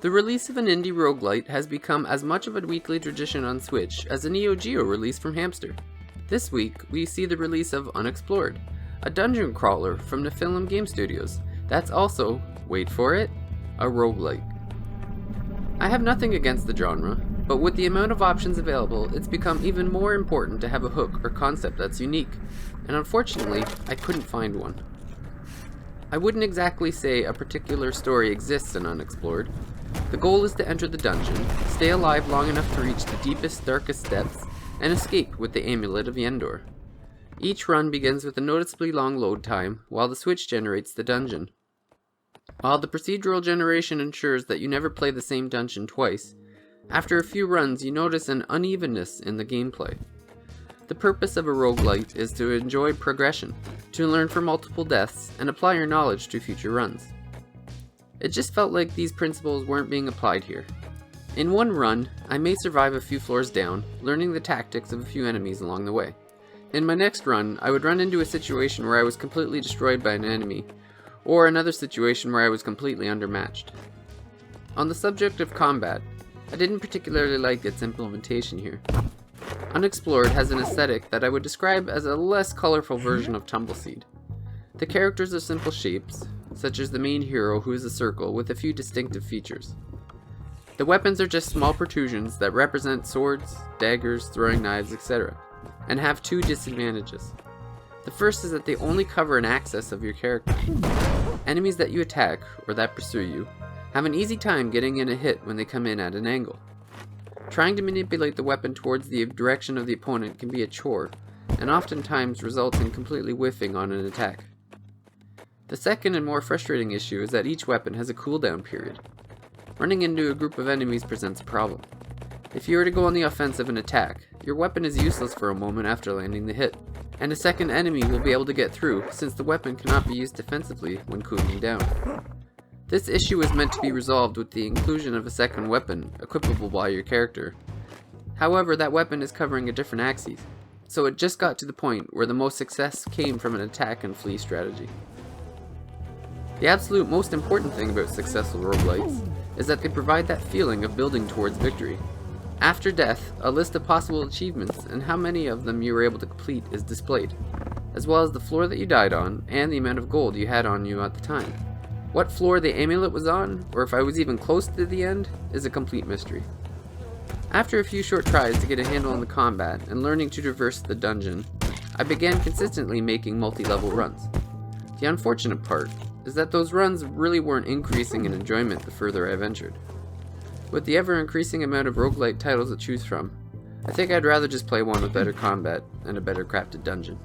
The release of an indie roguelite has become as much of a weekly tradition on Switch as a Neo Geo release from Hamster. This week, we see the release of Unexplored, a dungeon crawler from the Film Game Studios that's also, wait for it, a roguelike. I have nothing against the genre, but with the amount of options available, it's become even more important to have a hook or concept that's unique, and unfortunately, I couldn't find one. I wouldn't exactly say a particular story exists in Unexplored. The goal is to enter the dungeon, stay alive long enough to reach the deepest, darkest depths, and escape with the Amulet of Yendor. Each run begins with a noticeably long load time, while the Switch generates the dungeon. While the procedural generation ensures that you never play the same dungeon twice, after a few runs you notice an unevenness in the gameplay. The purpose of a roguelite is to enjoy progression, to learn from multiple deaths, and apply your knowledge to future runs. It just felt like these principles weren't being applied here. In one run, I may survive a few floors down, learning the tactics of a few enemies along the way. In my next run, I would run into a situation where I was completely destroyed by an enemy, or another situation where I was completely undermatched. On the subject of combat, I didn't particularly like its implementation here. Unexplored has an aesthetic that I would describe as a less colorful version of Tumbleseed. The characters are simple shapes, such as the main hero who is a circle with a few distinctive features. The weapons are just small protrusions that represent swords, daggers, throwing knives, etc., and have two disadvantages. The first is that they only cover an axis of your character. Enemies that you attack, or that pursue you, have an easy time getting in a hit when they come in at an angle. Trying to manipulate the weapon towards the direction of the opponent can be a chore, and oftentimes results in completely whiffing on an attack. The second and more frustrating issue is that each weapon has a cooldown period. Running into a group of enemies presents a problem. If you were to go on the offensive and attack, your weapon is useless for a moment after landing the hit, and a second enemy will be able to get through since the weapon cannot be used defensively when cooling down. This issue is meant to be resolved with the inclusion of a second weapon, equipable by your character. However, that weapon is covering a different axis, so it just got to the point where the most success came from an attack and flee strategy. The absolute most important thing about successful roguelites is that they provide that feeling of building towards victory. After death, a list of possible achievements and how many of them you were able to complete is displayed, as well as the floor that you died on and the amount of gold you had on you at the time. What floor the amulet was on, or if I was even close to the end, is a complete mystery. After a few short tries to get a handle on the combat and learning to traverse the dungeon, I began consistently making multi-level runs. The unfortunate part is that those runs really weren't increasing in enjoyment the further I ventured. With the ever-increasing amount of roguelite titles to choose from, I think I'd rather just play one with better combat and a better crafted dungeon.